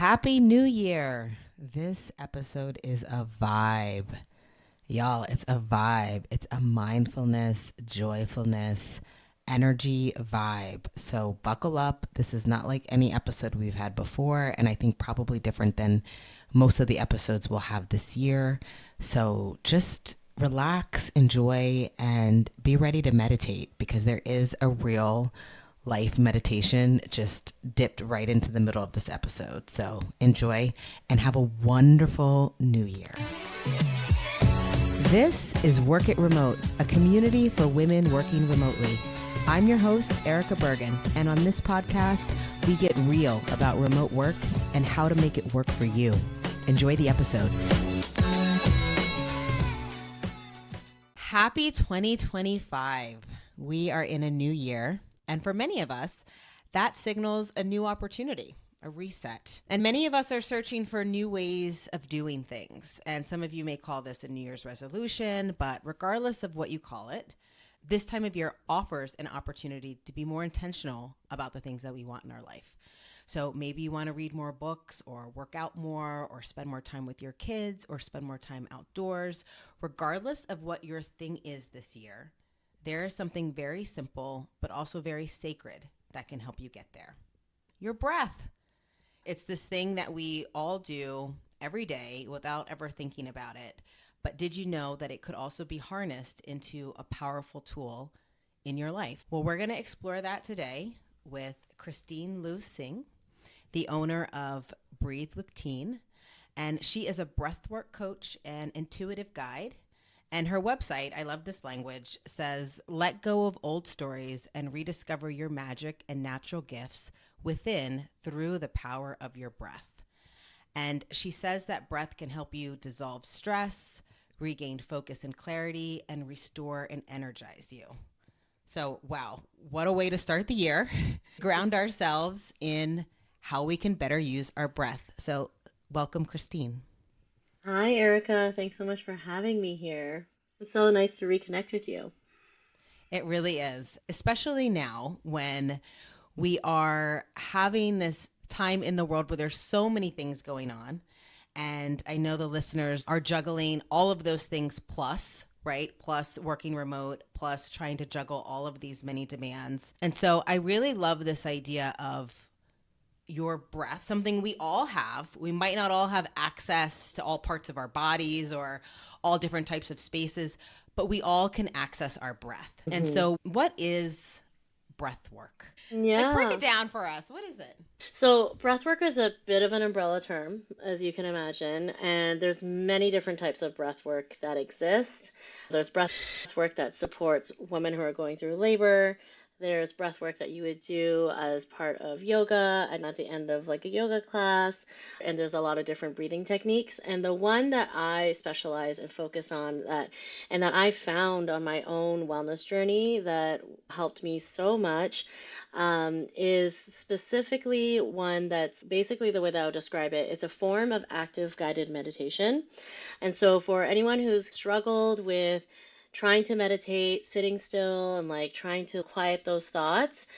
Happy New Year. This episode is a vibe. Y'all, it's a vibe. It's a mindfulness, joyfulness, energy vibe. So buckle up. This is not like any episode we've had before, and I think probably different than most of the episodes we'll have this year. So just relax, enjoy, and be ready to meditate because there is a real life meditation just dipped right into the middle of this episode. So enjoy and have a wonderful new year. This is Work It Remote, a community for women working remotely. I'm your host, Erika Bergen, and on this podcast, we get real about remote work and how to make it work for you. Enjoy the episode. Happy 2025. We are in a new year. And for many of us, that signals a new opportunity, a reset. And many of us are searching for new ways of doing things. And some of you may call this a New Year's resolution, but regardless of what you call it, this time of year offers an opportunity to be more intentional about the things that we want in our life. So maybe you want to read more books or work out more or spend more time with your kids or spend more time outdoors. Regardless of what your thing is this year, there is something very simple, but also very sacred that can help you get there. Your breath. It's this thing that we all do every day without ever thinking about it. But did you know that it could also be harnessed into a powerful tool in your life? Well, we're going to explore that today with Lu Singh, the owner of Breathe with Teen. And she is a breathwork coach and intuitive guide. And her website, I love this language, says, let go of old stories and rediscover your magic and natural gifts within through the power of your breath. And she says that breath can help you dissolve stress, regain focus and clarity, and restore and energize you. So, wow, what a way to start the year. Ground ourselves in how we can better use our breath. So, welcome, Christine. Hi, Erica. Thanks so much for having me here. It's so nice to reconnect with you. It really is, especially now when we are having this time in the world where there's so many things going on. And I know the listeners are juggling all of those things plus, right? Plus working remote, plus trying to juggle all of these many demands. And so I really love this idea of your breath, something we all have. We might not all have access to all parts of our bodies or all different types of spaces, but we all can access our breath. And so what is breath work? Like, break Yeah. it down for us. What is it? So breathwork is a bit of an umbrella term, as you can imagine, and there's many different types of breathwork that exist. There's breathwork that supports women who are going through labor. There's breathwork that you would do as part of yoga and at the end of like a yoga class. And there's a lot of different breathing techniques. And the one that I specialize and focus on that I found on my own wellness journey that helped me so much is specifically one that's basically the way that I would describe it. It's a form of active guided meditation. And so for anyone who's struggled with trying to meditate, sitting still, and like trying to quiet those thoughts,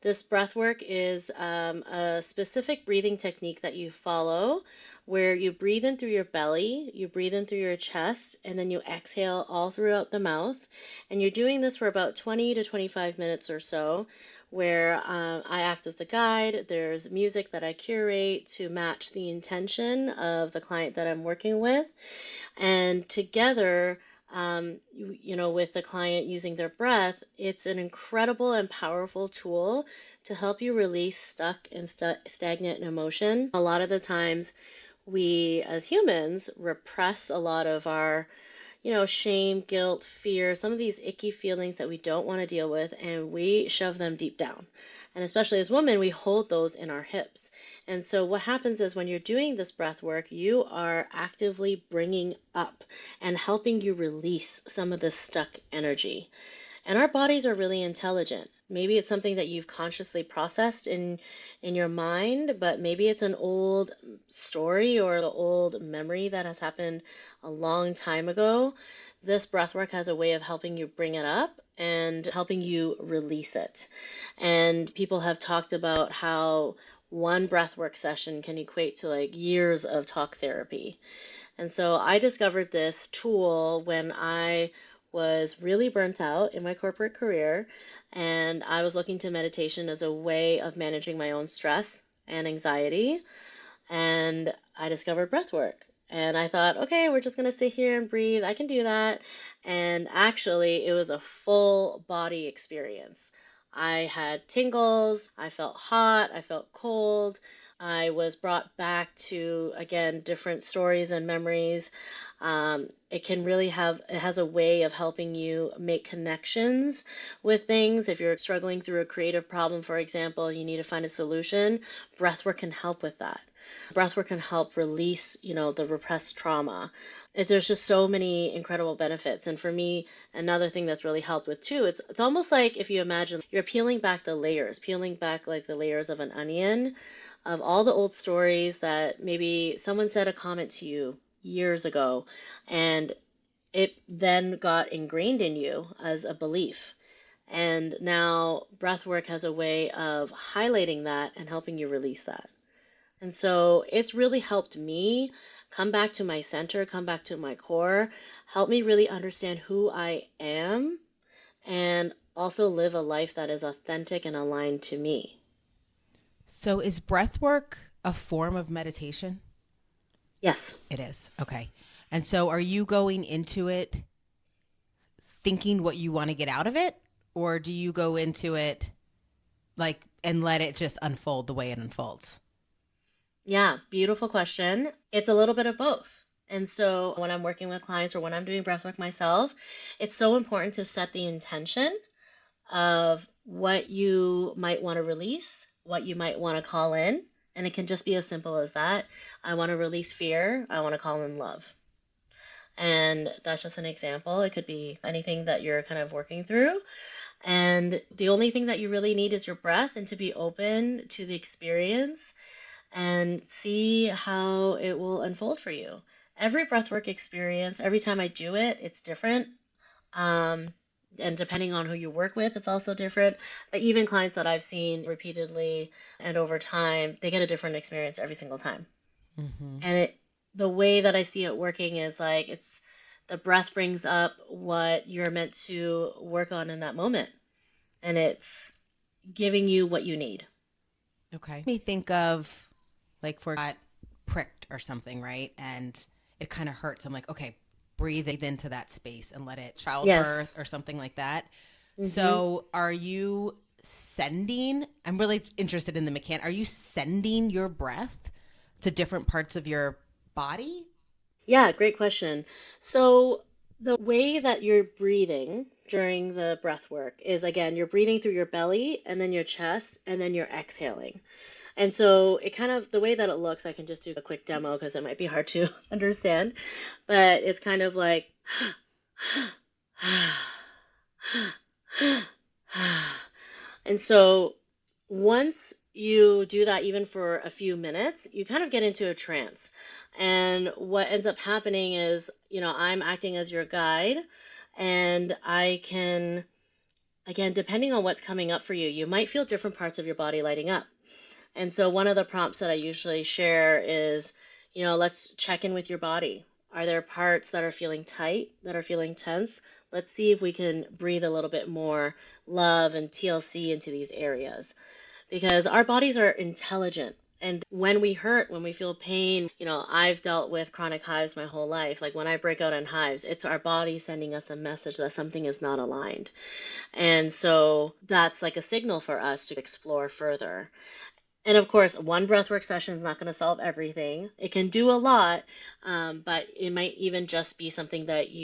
this breath work is a specific breathing technique that you follow where you breathe in through your belly, you breathe in through your chest, and then you exhale all throughout the mouth. And you're doing this for about 20 to 25 minutes or so, where I act as the guide. There's music that I curate to match the intention of the client that I'm working with. And together, with the client using their breath, it's an incredible and powerful tool to help you release stuck and stagnant emotion. A lot of the times, we as humans repress a lot of our shame, guilt, fear, some of these icky feelings that we don't want to deal with, and we shove them deep down. And especially as women, we hold those in our hips. And so what happens is when you're doing this breath work, you are actively bringing up and helping you release some of this stuck energy. And our bodies are really intelligent. Maybe it's something that you've consciously processed in your mind, but maybe it's an old story or an old memory that has happened a long time ago. This breathwork has a way of helping you bring it up and helping you release it. And people have talked about how one breathwork session can equate to like years of talk therapy. And so I discovered this tool when I was really burnt out in my corporate career, and I was looking to meditation as a way of managing my own stress and anxiety. And I discovered breathwork. And I thought, okay, we're just going to sit here and breathe. I can do that. And actually, it was a full body experience. I had tingles, I felt hot, I felt cold. I was brought back to, again, different stories and memories. It can really it has a way of helping you make connections with things. If you're struggling through a creative problem, for example, you need to find a solution, breathwork can help with that. Breathwork can help release, the repressed trauma. There's just so many incredible benefits. And for me, another thing that's really helped with too, it's almost like if you imagine you're peeling back the layers, peeling back like the layers of an onion of all the old stories that maybe someone said a comment to you years ago, and it then got ingrained in you as a belief. And now breathwork has a way of highlighting that and helping you release that. And so it's really helped me come back to my center, come back to my core, help me really understand who I am, and also live a life that is authentic and aligned to me. So is breath work a form of meditation? Yes. It is. Okay. And so are you going into it thinking what you want to get out of it? Or do you go into it like and let it just unfold the way it unfolds? Yeah, beautiful question. It's a little bit of both. And so when I'm working with clients or when I'm doing breathwork myself, it's so important to set the intention of what you might want to release, what you might want to call in. And it can just be as simple as that. I want to release fear. I want to call in love. And that's just an example. It could be anything that you're kind of working through. And the only thing that you really need is your breath and to be open to the experience and see how it will unfold for you. Every breathwork experience, every time I do it, it's different. Um, and depending on who you work with, it's also different. But even clients that I've seen repeatedly and over time, they get a different experience every single time. Mm-hmm. And the way that I see it working is like it's the breath brings up what you're meant to work on in that moment, and it's giving you what you need. Okay. Me think of like for got pricked or something, right? And it kind of hurts. I'm like, okay, breathe into that space and let it childbirth Yes. or something like that. Hmm. So are you sending, I'm really interested in the mechanic. Are you sending your breath to different parts of your body? Yeah, great question. So the way that you're breathing during the breath work is again, you're breathing through your belly and then your chest and then you're exhaling. And so it kind of, the way that it looks, I can just do a quick demo because it might be hard to understand, but it's kind of like, and so once you do that, even for a few minutes, you kind of get into a trance. And what ends up happening is, I'm acting as your guide, and I can, again, depending on what's coming up for you, you might feel different parts of your body lighting up. And so one of the prompts that I usually share is, let's check in with your body. Are there parts that are feeling tight, that are feeling tense? Let's see if we can breathe a little bit more love and TLC into these areas because our bodies are intelligent. And when we hurt, when we feel pain, I've dealt with chronic hives my whole life. Like when I break out in hives, it's our body sending us a message that something is not aligned. And so that's like a signal for us to explore further. And of course, one breathwork session is not going to solve everything. It can do a lot, but it might even just be something that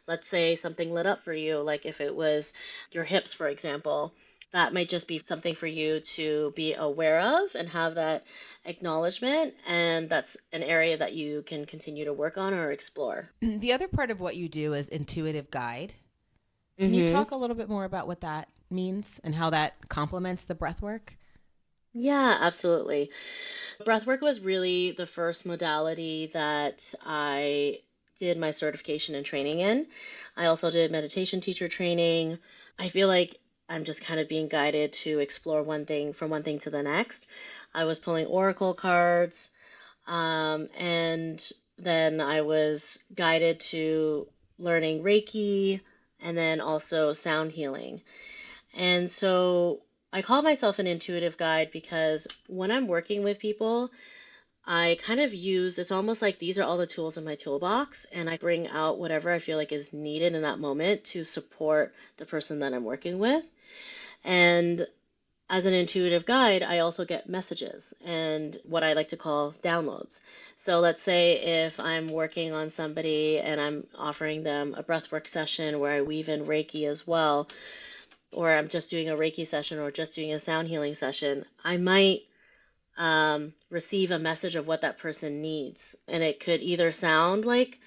let's say something lit up for you, like if it was your hips, for example, that might just be something for you to be aware of and have that acknowledgement. And that's an area that you can continue to work on or explore. The other part of what you do is intuitive guide. Can you Hmm. talk a little bit more about what that means and how that complements the breath work? Yeah, absolutely. Breathwork was really the first modality that I did my certification and training in. I also did meditation teacher training. I feel like I'm just kind of being guided to explore one thing from one thing to the next. I was pulling oracle cards, and then I was guided to learning Reiki and then also sound healing. And so I call myself an intuitive guide because when I'm working with people, I kind of use it's almost like these are all the tools in my toolbox, and I bring out whatever I feel like is needed in that moment to support the person that I'm working with. And as an intuitive guide, I also get messages and what I like to call downloads. So let's say if I'm working on somebody and I'm offering them a breathwork session where I weave in Reiki as well, or I'm just doing a Reiki session or just doing a sound healing session, I might receive a message of what that person needs. And it could either sound like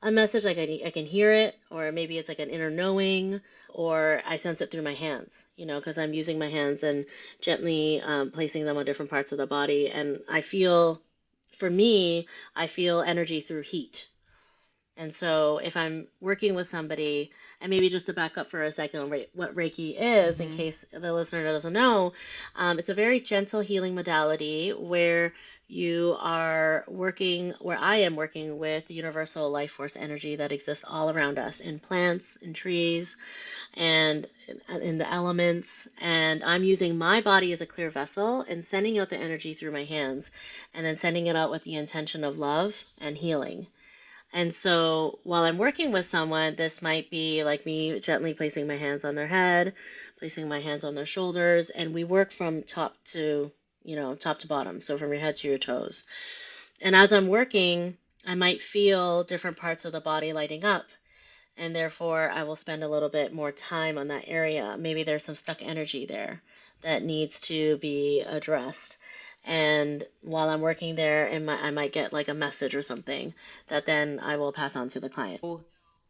a message, like I can hear it, or maybe it's like an inner knowing, or I sense it through my hands, because I'm using my hands and gently placing them on different parts of the body. And for me, I feel energy through heat. And so if I'm working with somebody, and maybe just to back up for a second on what Reiki is, in Mm-hmm. case the listener doesn't know, it's a very gentle healing modality where where I am working with the universal life force energy that exists all around us in plants, in trees, and in the elements. And I'm using my body as a clear vessel and sending out the energy through my hands, and then sending it out with the intention of love and healing. And so while I'm working with someone, this might be like me gently placing my hands on their head, placing my hands on their shoulders, and we work from top to bottom, so from your head to your toes. And as I'm working, I might feel different parts of the body lighting up, and therefore I will spend a little bit more time on that area. Maybe there's some stuck energy there that needs to be addressed. And while I'm working there, I might get like a message or something that then I will pass on to the client.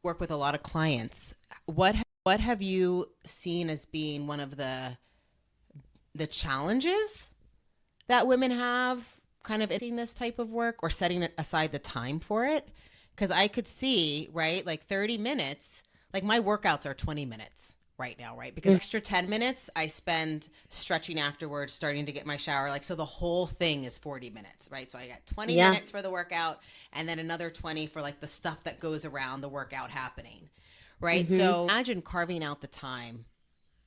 Work with a lot of clients. What have you seen as being one of the challenges that women have kind of in this type of work or setting aside the time for it? Because I could see, right, like 30 minutes, like my workouts are 20 minutes right now, right? Because extra 10 minutes I spend stretching afterwards, starting to get my shower. Like, so the whole thing is 40 minutes, right? So I got 20 Yeah. minutes for the workout and then another 20 for like the stuff that goes around the workout happening, right? Mm-hmm. So imagine carving out the time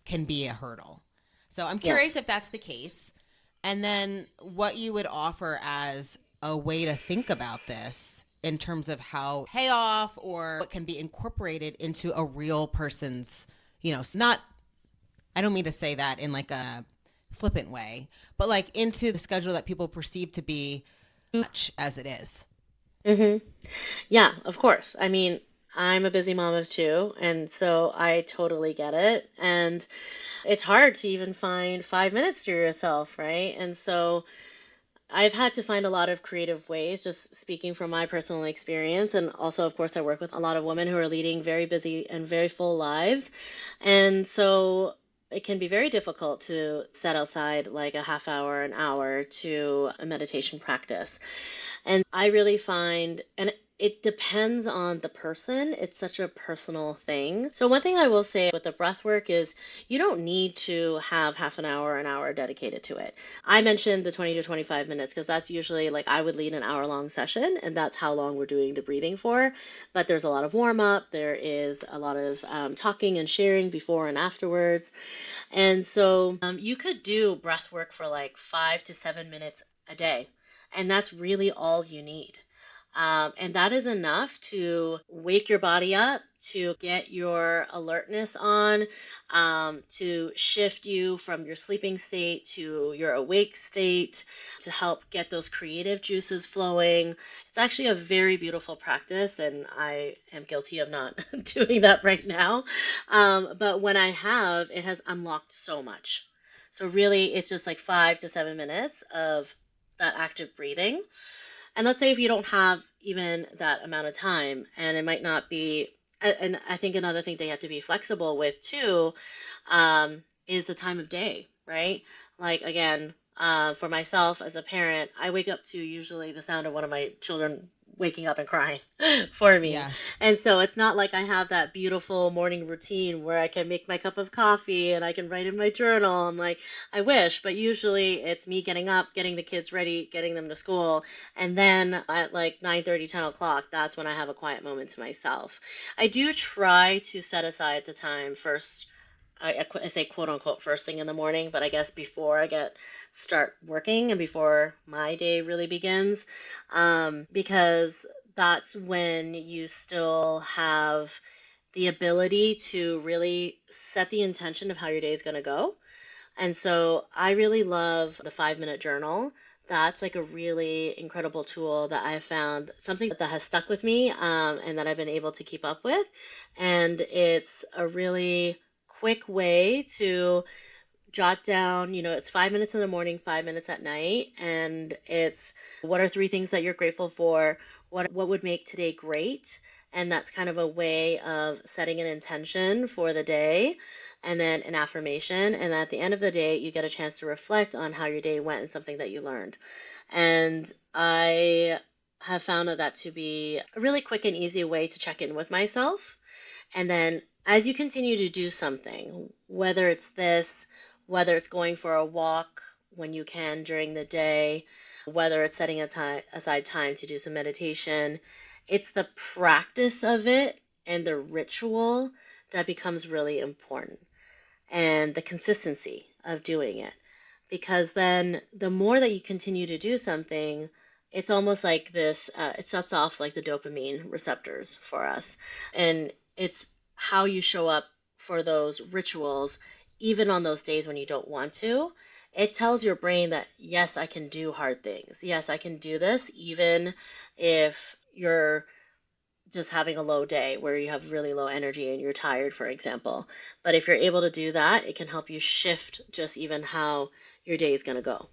can be a hurdle. So I'm curious Yes. if that's the case. And then what you would offer as a way to think about this in terms of how payoff or what can be incorporated into a real person's, not, I don't mean to say that in like a flippant way, but like into the schedule that people perceive to be much as it is. Mm-hmm. Yeah, of course. I mean, I'm a busy mom of two, and so I totally get it. And it's hard to even find 5 minutes to yourself, right? And so I've had to find a lot of creative ways, just speaking from my personal experience. And also, of course, I work with a lot of women who are leading very busy and very full lives. And so it can be very difficult to set aside like a half hour, an hour to a meditation practice. And I really find, and it depends on the person. It's such a personal thing. So one thing I will say with the breath work is you don't need to have half an hour dedicated to it. I mentioned the 20 to 25 minutes because that's usually like I would lead an hour-long session, and that's how long we're doing the breathing for. But there's a lot of warm up. There is a lot of talking and sharing before and afterwards. And so you could do breath work for like 5 to 7 minutes a day, and that's really all you need. And that is enough to wake your body up, to get your alertness on, to shift you from your sleeping state to your awake state, to help get those creative juices flowing. It's actually a very beautiful practice, and I am guilty of not doing that right now. But when I have, it has unlocked so much. So, really, it's just like 5 to 7 minutes of that active breathing. And let's say if you don't have even that amount of time, and it might not be, and I think another thing they have to be flexible with too, is the time of day, right? Like again, For myself as a parent, I wake up to usually the sound of one of my children waking up and crying for me. Yes. And so it's not like I have that beautiful morning routine where I can make my cup of coffee and I can write in my journal. I'm like, I wish, but usually it's me getting up, getting the kids ready, getting them to school, and then at like 9:30, 10 o'clock, that's when I have a quiet moment to myself. I do try to set aside the time first. I say quote unquote first thing in the morning, but I guess before I get start working and before my day really begins, because that's when you still have the ability to really set the intention of how your day is going to go. And so I really love the 5 minute journal. That's like a really incredible tool that I found, something that has stuck with me, and that I've been able to keep up with. And it's a really quick way to jot down, it's 5 minutes in the morning, 5 minutes at night, and it's what are three things that you're grateful for? What would make today great? And that's kind of a way of setting an intention for the day and then an affirmation. And at the end of the day, you get a chance to reflect on how your day went and something that you learned. And I have found that to be a really quick and easy way to check in with myself. And then as you continue to do something, whether it's this, whether it's going for a walk when you can during the day, whether it's setting aside time to do some meditation, it's the practice of it and the ritual that becomes really important, and the consistency of doing it. Because then the more that you continue to do something, it's almost like this, it sets off like the dopamine receptors for us. And it's how you show up for those rituals, even on those days when you don't want to. It tells your brain that, yes, I can do hard things. Yes, I can do this, even if you're just having a low day where you have really low energy and you're tired, for example. But if you're able to do that, it can help you shift just even how your day is going to go.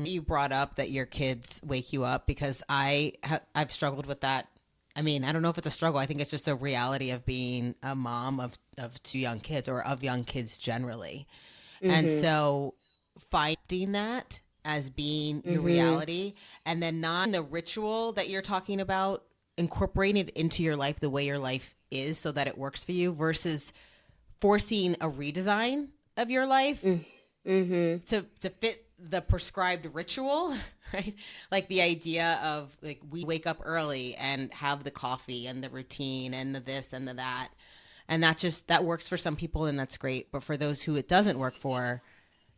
You brought up that your kids wake you up, because I've struggled with that. I mean, I don't know if it's a struggle. I think it's just a reality of being a mom of two young kids, or of young kids generally. And Mhm. so finding that as being your Mhm. reality, and then not the ritual that you're talking about, incorporating it into your life the way your life is so that it works for you, versus forcing a redesign of your life Mm. Mhm. to fit the prescribed ritual, right? Like the idea of, like, we wake up early and have the coffee and the routine and the this and the that. And that works for some people, and that's great. But for those who it doesn't work for,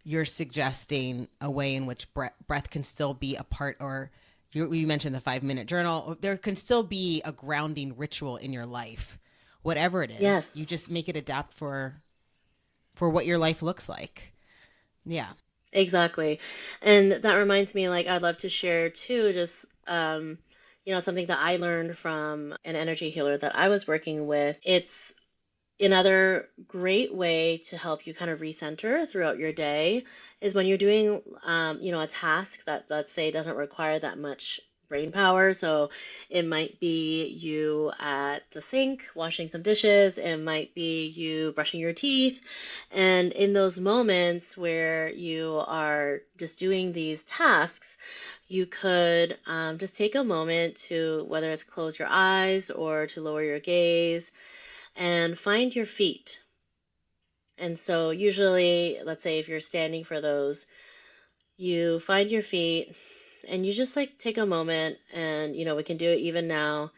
you're suggesting a way in which breath can still be a part, or you mentioned the 5 minute journal. There can still be a grounding ritual in your life, whatever it is. You Yes. just make it adapt for what your life looks like. Yeah. Exactly. And that reminds me, like, I'd love to share too, just, something that I learned from an energy healer that I was working with. It's another great way to help you kind of recenter throughout your day is when you're doing, a task that, let's say, doesn't require that much brain power. So it might be you at the sink washing some dishes, it might be you brushing your teeth. And in those moments where you are just doing these tasks, you could just take a moment to, whether it's close your eyes or to lower your gaze, and find your feet. And so, usually, let's say if you're standing for those, you find your feet and you just like take a moment, and we can do it even now,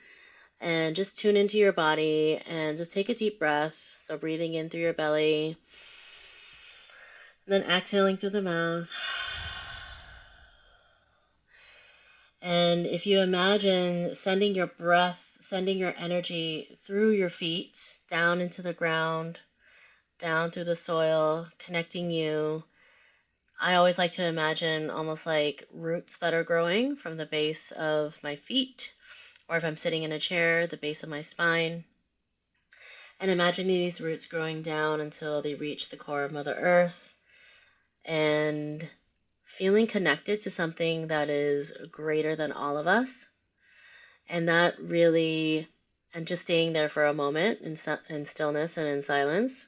and just tune into your body and just take a deep breath. So, breathing in through your belly, then exhaling through the mouth. And if you imagine sending your breath, sending your energy through your feet down into the ground, down through the soil, connecting you. I always like to imagine almost like roots that are growing from the base of my feet, or if I'm sitting in a chair, the base of my spine. And imagining these roots growing down until they reach the core of Mother Earth, and feeling connected to something that is greater than all of us. And that really, and just staying there for a moment in stillness and in silence.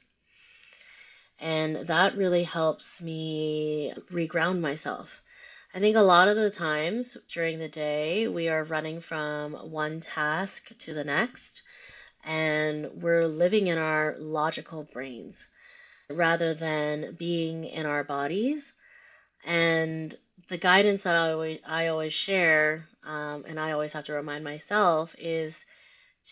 And that really helps me reground myself. I think a lot of the times during the day, we are running from one task to the next, and we're living in our logical brains rather than being in our bodies. And the guidance that I always share, and I always have to remind myself, is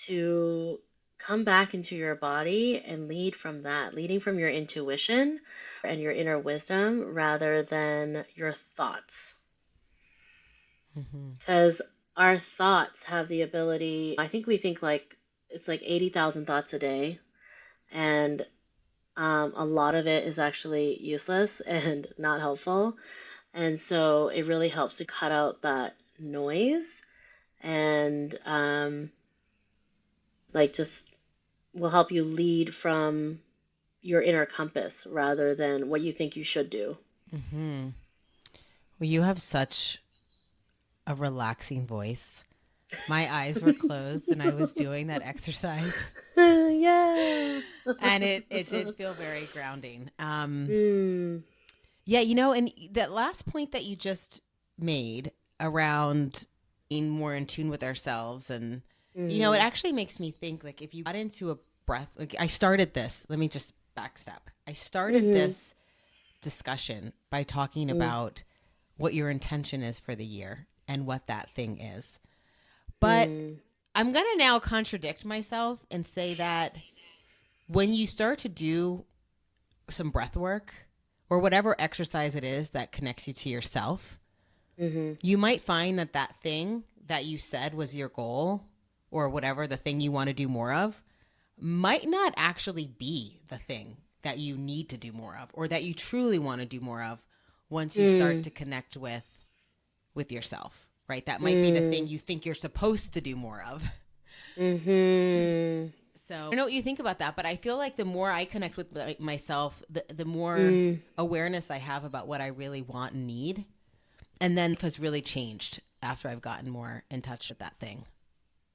to come back into your body and lead from that, leading from your intuition and your inner wisdom rather than your thoughts. Mm-hmm. Because our thoughts have the ability, I think we think like it's like 80,000 thoughts a day, and a lot of it is actually useless and not helpful. And so it really helps to cut out that noise and like just will help you lead from your inner compass rather than what you think you should do. Mm-hmm. Well, you have such a relaxing voice. My eyes were closed and I was doing that exercise. Yeah. And it did feel very grounding. Mm, Yeah, and that last point that you just made around being more in tune with ourselves, and it mm, actually makes me think, like, if you got into a breath, like, I started this, let me just backstep. I started mm, this discussion by talking mm, about what your intention is for the year and what that thing is. But mm, I'm going to now contradict myself and say that when you start to do some breath work or whatever exercise it is that connects you to yourself, mm, you might find that that thing that you said was your goal, or whatever the thing you want to do more of, might not actually be the thing that you need to do more of or that you truly want to do more of once you start mm, to connect with yourself, right? That might be the thing mm, you think you're supposed to do more of. mm, So I don't know what you think about that, but I feel like the more I connect with myself, the more mm. awareness I have about what I really want and need. And then has really changed after I've gotten more in touch with that thing,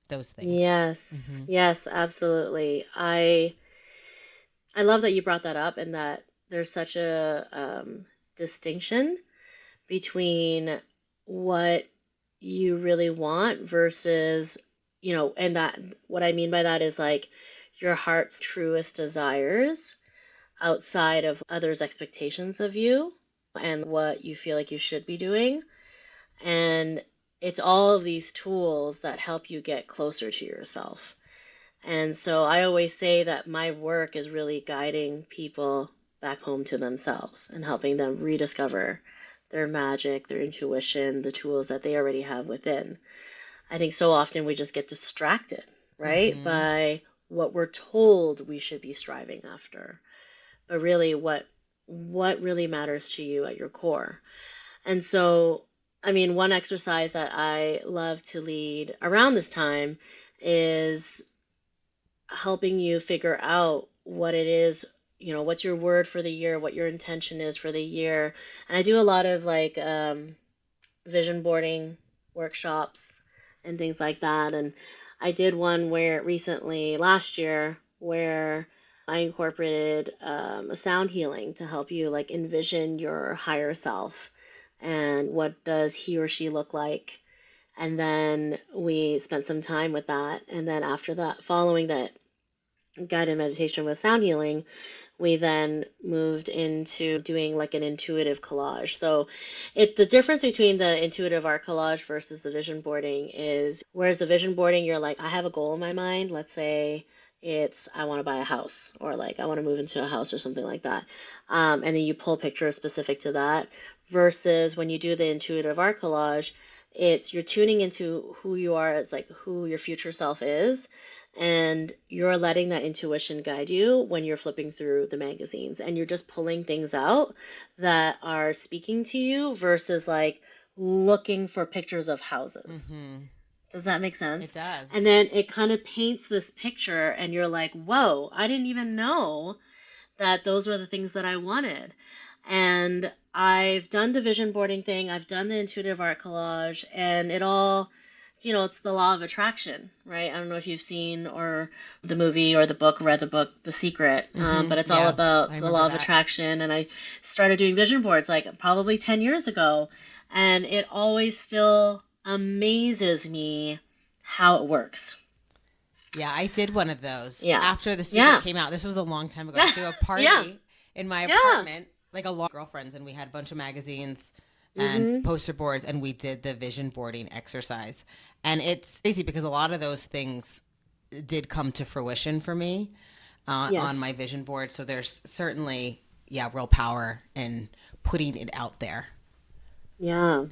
those things. Yes, Mm-hmm. yes, absolutely. I love that you brought that up and that there's such a distinction between what you really want versus, and that what I mean by that is like your heart's truest desires outside of others' expectations of you and what you feel like you should be doing. And it's all of these tools that help you get closer to yourself. And so I always say that my work is really guiding people back home to themselves and helping them rediscover their magic, their intuition, the tools that they already have within. I think so often we just get distracted, right, Mm-hmm. by what we're told we should be striving after. But really what really matters to you at your core. And so, I mean, one exercise that I love to lead around this time is helping you figure out what it is, what's your word for the year, what your intention is for the year. And I do a lot of like vision boarding workshops and things like that. And I did one where recently, last year, where I incorporated a sound healing to help you like envision your higher self and what does he or she look like. And then we spent some time with that. And then after that, following that guided meditation with sound healing, we then moved into doing like an intuitive collage. So the difference between the intuitive art collage versus the vision boarding is whereas the vision boarding you're like I have a goal in my mind, let's say it's I want to buy a house or like I want to move into a house or something like that. And then you pull pictures specific to that versus when you do the intuitive art collage, it's you're tuning into who you are as like who your future self is and you're letting that intuition guide you when you're flipping through the magazines and you're just pulling things out that are speaking to you versus like looking for pictures of houses. Mm-hmm. Does that make It sense? And does. then it kind of paints this picture, and you're like, whoa, I didn't even know that those were the things that I wanted. And I've done the vision boarding thing, I've done the intuitive art collage, and it all it's the law of attraction, right? I don't know if you've seen or the movie or the book, read the book, The Secret, but it's all Yeah, I about the remember law of that. attraction. And I started doing vision boards like probably 10 years ago, and it always still amazes me how it works. Yeah, I did one of those Yeah. after The Secret Yeah. came out. This was a long time ago. I threw a Yeah. party in my Yeah. apartment, like a lot of girlfriends, and we had a bunch of magazines and Mm-hmm. poster boards, and we did the vision boarding exercise. And it's crazy because a lot of those things did come to fruition for me on Yes. my vision board. So there's certainly, yeah, real power in putting it out there. Yeah.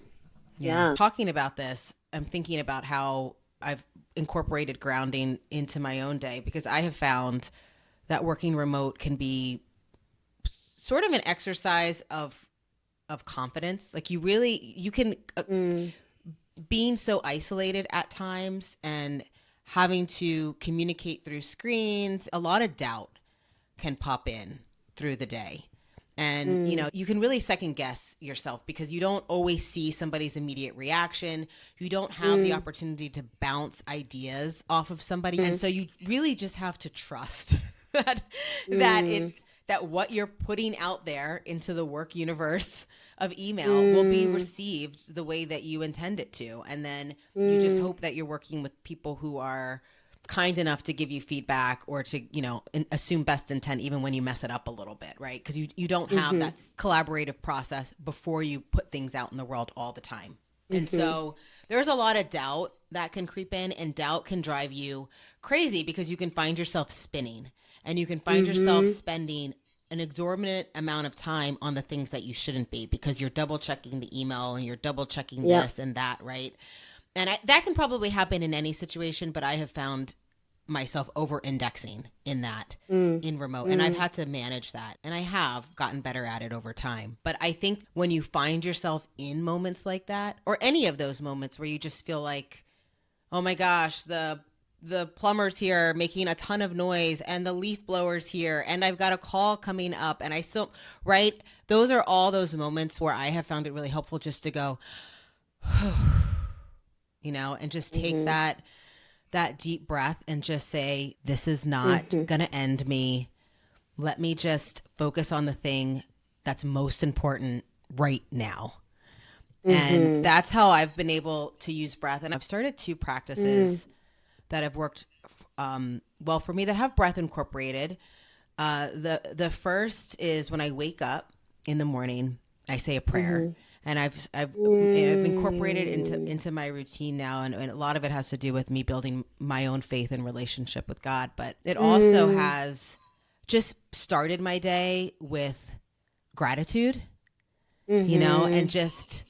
Yeah. Yeah. Talking about this, I'm thinking about how I've incorporated grounding into my own day because I have found that working remote can be sort of an exercise of confidence. Like you can Mm. being so isolated at times and having to communicate through screens, a lot of doubt can pop in through the day. And, Mm. you can really second guess yourself because you don't always see somebody's immediate reaction. You don't have the Mm. opportunity to bounce ideas off of somebody. And Mm. so you really just have to trust that Mm. it's that what you're putting out there into the work universe of email will be Mm. received the way that you intend it to. And then you just Mm. hope that you're working with people who are kind enough to give you feedback or to assume best intent even when you mess it up a little bit, right? Because you don't have Mm-hmm. that collaborative process before you put things out in the world all the time. And Mm-hmm. so there's a lot of doubt that can creep in, and doubt can drive you crazy because you can find yourself spinning and you can find yourself Mm-hmm. spending an exorbitant amount of time on the things that you shouldn't be because you're double checking the email and you're double checking Yep. this and that, right? And that can probably happen in any situation, but I have found myself over indexing in that Mm. in remote. And I've Mm. had to manage that. And I have gotten better at it over time. But I think when you find yourself in moments like that, or any of those moments where you just feel like, oh my gosh, the plumber's here making a ton of noise and the leaf blower's here and I've got a call coming up and I still, right? Those are all those moments where I have found it really helpful just to go, and just take Mm-hmm. that deep breath and just say, this is not Mm-hmm. going to end me. Let me just focus on the thing that's most important right now. And Mm-hmm. that's how I've been able to use breath. And I've started two Mm. practices that have worked well for me that have breath incorporated. The first is when I wake up in the morning, I say a prayer. Mm-hmm. And I've incorporated Mm. into my routine now, and a lot of it has to do with me building my own faith and relationship with God. But it also Mm. has just started my day with gratitude, Mm-hmm. and just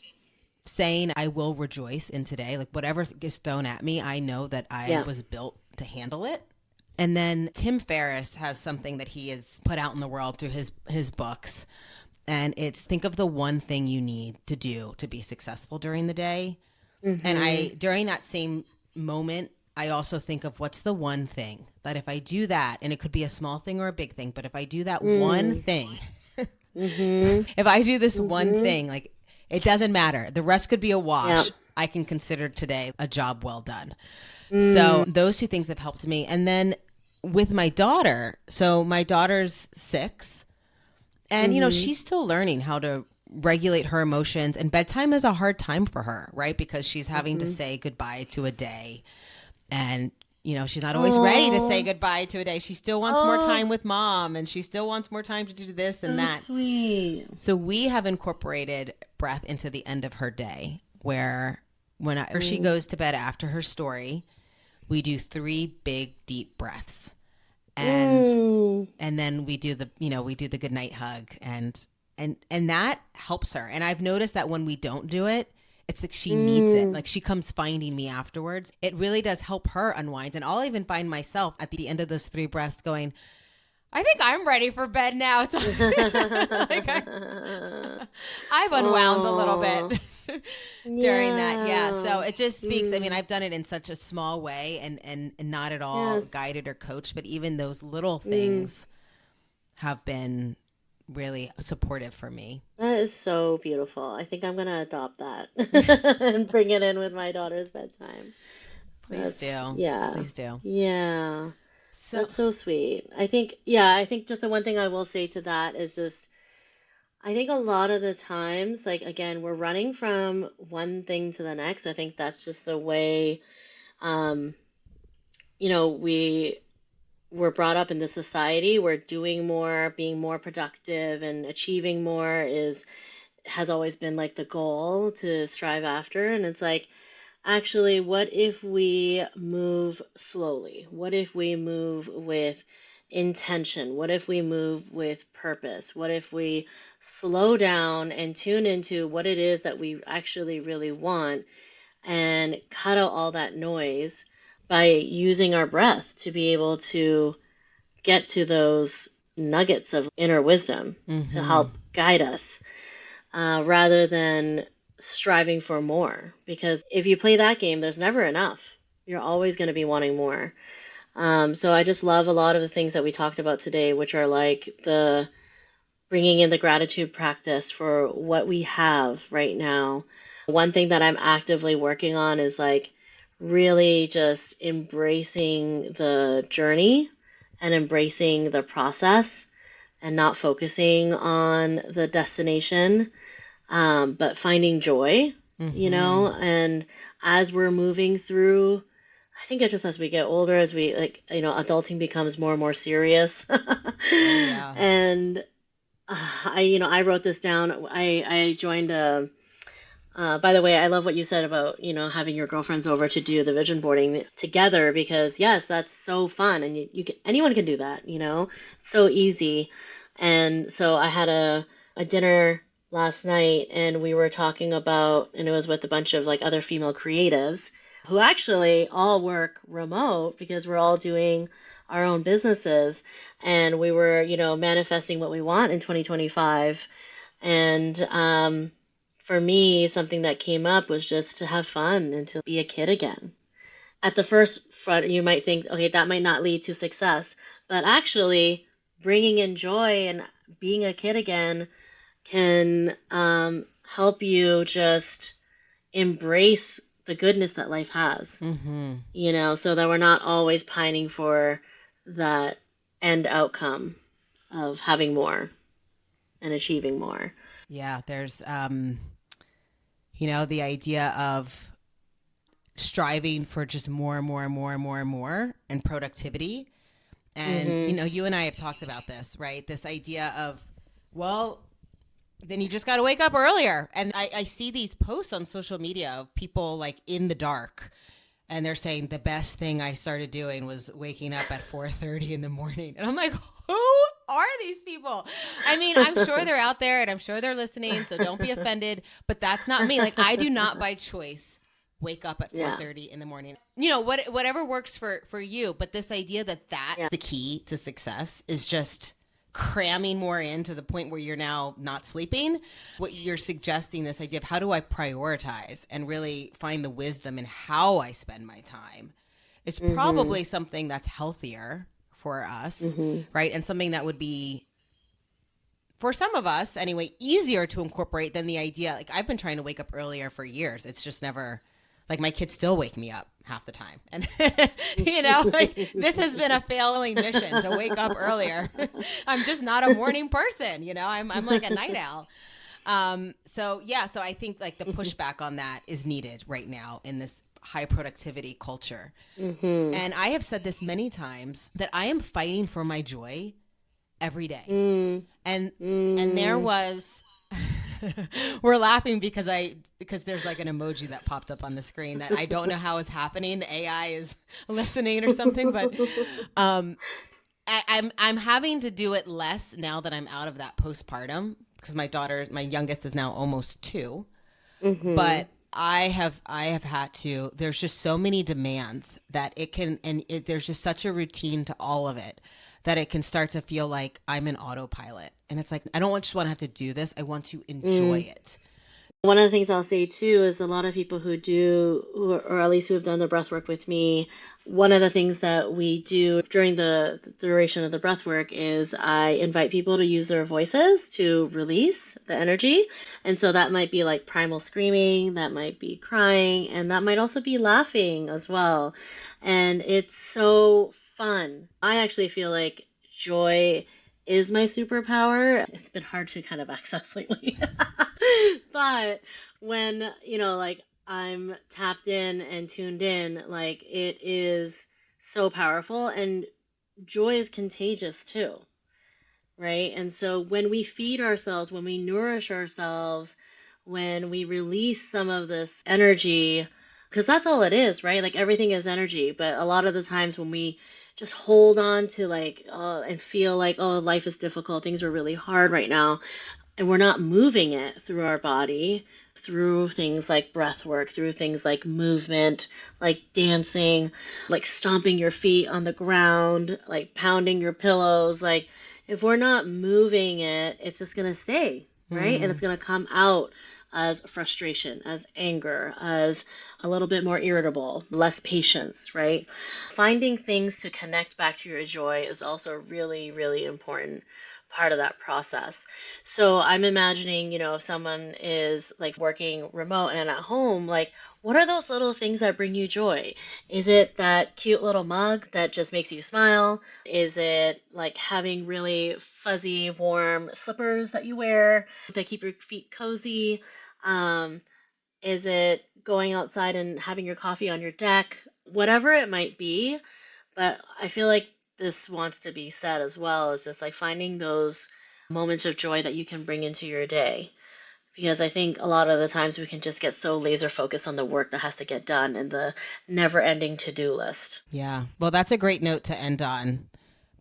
saying I will rejoice in today. Like whatever gets thrown at me, I know that I Yeah. was built to handle it. And then Tim Ferriss has something that he has put out in the world through his books. And it's think of the one thing you need to do to be successful during the day. And Mm-hmm. during that same moment, I also think of what's the one thing that if I do that, and it could be a small thing or a big thing, but if I do that one Mm. thing, Mm-hmm. if I do this one Mm-hmm. thing, like it doesn't matter. The rest could be a Yeah. wash. I can consider today a job well done. So Mm. those two things have helped me. And then with my daughter, so my daughter's 6, and Mm-hmm. she's still learning how to regulate her emotions, and bedtime is a hard time for her, right? Because she's having to Mm-hmm. say goodbye to a day, and she's not always ready to say Oh. goodbye to a day. She still wants more Oh. time with mom, and she still wants more time to do this and So that. sweet. So we have incorporated breath into the end of her day, where or she Mm. goes to bed after her story, we do 3 big deep breaths. And Mm. then we do the good night hug, and that helps her. And I've noticed that when we don't do it, it's like she needs it. Mm. Like she comes finding me afterwards. It really does help her unwind. And I'll even find myself at the end of those 3 breaths going, I think I'm ready for bed now. It's like I've unwound a little Oh. bit during that. Yeah. So Yeah. it just speaks. I mean, Mm. I've done it in such a small way and not at all Yes. guided or coached, but even those little Mm. things have been really supportive for me. That is so beautiful. I think I'm gonna adopt that and bring it in with my daughter's bedtime. Please That's, do. yeah. Please do. Yeah. So, That's so sweet. I think, yeah, I think just the one thing I will say to that is just, I think a lot of the times, like, again, we're running from one thing to the next. I think that's just the way, um, we were brought up in this society where doing more, being more productive, and achieving more has always been like the goal to strive after. And it's like, actually, what if we move slowly? What if we move with intention? What if we move with purpose? What if we slow down and tune into what it is that we actually really want and cut out all that noise by using our breath to be able to get to those nuggets of inner wisdom to mm-hmm. help guide us, rather than striving for more. Because if you play that game, there's never enough. You're always going to be wanting more. So I just love a lot of the things that we talked about today, which are like the bringing in the gratitude practice for what we have right now. One thing that I'm actively working on is like really just embracing the journey and embracing the process and not focusing on the destination, but finding joy, Mm-hmm. and as we're moving through, I think it's just as we get older, as we like, adulting becomes more and more serious. Oh, yeah. And I wrote this down. I joined a, by the way, I love what you said about, having your girlfriends over to do the vision boarding together, because yes, that's so fun. And anyone can do that, it's so easy. And so I had a dinner last night, and we were talking about, and it was with a bunch of like other female creatives who actually all work remote because we're all doing our own businesses. And we were, manifesting what we want in 2025. And for me, something that came up was just to have fun and to be a kid again. At the first front, you might think, okay, that might not lead to success, but actually, bringing in joy and being a kid again can, help you just embrace the goodness that life has, Mm-hmm. so that we're not always pining for that end outcome of having more and achieving more. Yeah, there's, the idea of striving for just more and more and more and more and more and productivity. And, Mm-hmm. you and I have talked about this, right? This idea of, well, then you just got to wake up earlier. And I see these posts on social media of people like in the dark, and they're saying the best thing I started doing was waking up at 4:30 in the morning. And I'm like, who are these people? I mean, I'm sure they're out there and I'm sure they're listening, so don't be offended, but that's not me. Like, I do not by choice wake up at Yeah. 4:30 in the morning. Whatever works for you, but this idea that that's Yeah. the key to success is just cramming more in to the point where you're now not sleeping. What you're suggesting, this idea of how do I prioritize and really find the wisdom in how I spend my time, is Mm-hmm. probably something that's healthier for us, Mm-hmm. right? And something that would be, for some of us anyway, easier to incorporate than the idea. Like, I've been trying to wake up earlier for years. It's just never, like, my kids still wake me up half the time. And, like, this has been a failing mission to wake up earlier. I'm just not a morning person, I'm like a night owl. So I think like the pushback on that is needed right now in this high productivity culture. Mm-hmm. And I have said this many times that I am fighting for my joy every day. Mm. And there Mm. was we're laughing because there's like an emoji that popped up on the screen that I don't know how is happening. The AI is listening or something, but I'm having to do it less now that I'm out of that postpartum, because my youngest is now almost 2. Mm-hmm. But I have had to. There's just so many demands that there's just such a routine to all of it that it can start to feel like I'm an autopilot, and it's like I don't just want to have to do this. I want to enjoy Mm. it. One of the things I'll say too is a lot of people who do, or at least who have done the breath work with me, one of the things that we do during the duration of the breath work is I invite people to use their voices to release the energy. And so that might be like primal screaming, that might be crying, and that might also be laughing as well. And it's so fun. I actually feel like joy is my superpower. It's been hard to kind of access lately. But when, like I'm tapped in and tuned in, like it is so powerful, and joy is contagious too, right? And so when we feed ourselves, when we nourish ourselves, when we release some of this energy, because that's all it is, right? Like everything is energy, but a lot of the times when we just hold on to like, and feel like, oh, life is difficult, things are really hard right now, and we're not moving it through our body, through things like breath work, through things like movement, like dancing, like stomping your feet on the ground, like pounding your pillows. Like, if we're not moving it, it's just going to stay, right? And it's going to come out as frustration, as anger, as a little bit more irritable, less patience, right? Finding things to connect back to your joy is also really, really important part of that process. So I'm imagining, if someone is like working remote and at home, like what are those little things that bring you joy? Is it that cute little mug that just makes you smile? Is it like having really fuzzy, warm slippers that you wear that keep your feet cozy? Is it going outside and having your coffee on your deck? Whatever it might be, but I feel like this wants to be said as well, is just like finding those moments of joy that you can bring into your day. Because I think a lot of the times we can just get so laser focused on the work that has to get done and the never ending to do list. Yeah. Well, that's a great note to end on.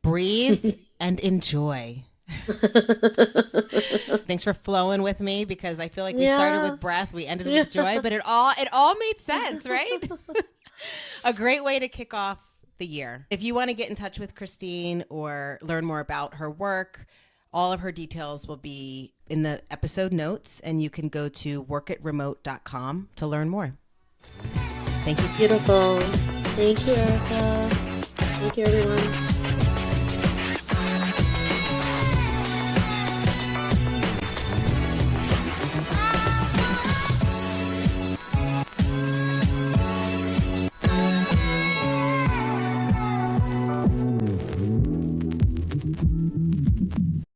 Breathe and enjoy. Thanks for flowing with me, because I feel like we started Yeah. with breath, we ended with joy, but it all made sense, right? A great way to kick off the year. If you want to get in touch with Christine or learn more about her work, all of her details will be in the episode notes, and you can go to workitremote.com to learn more. Thank you. Beautiful. Thank you, Erika. Thank you, everyone.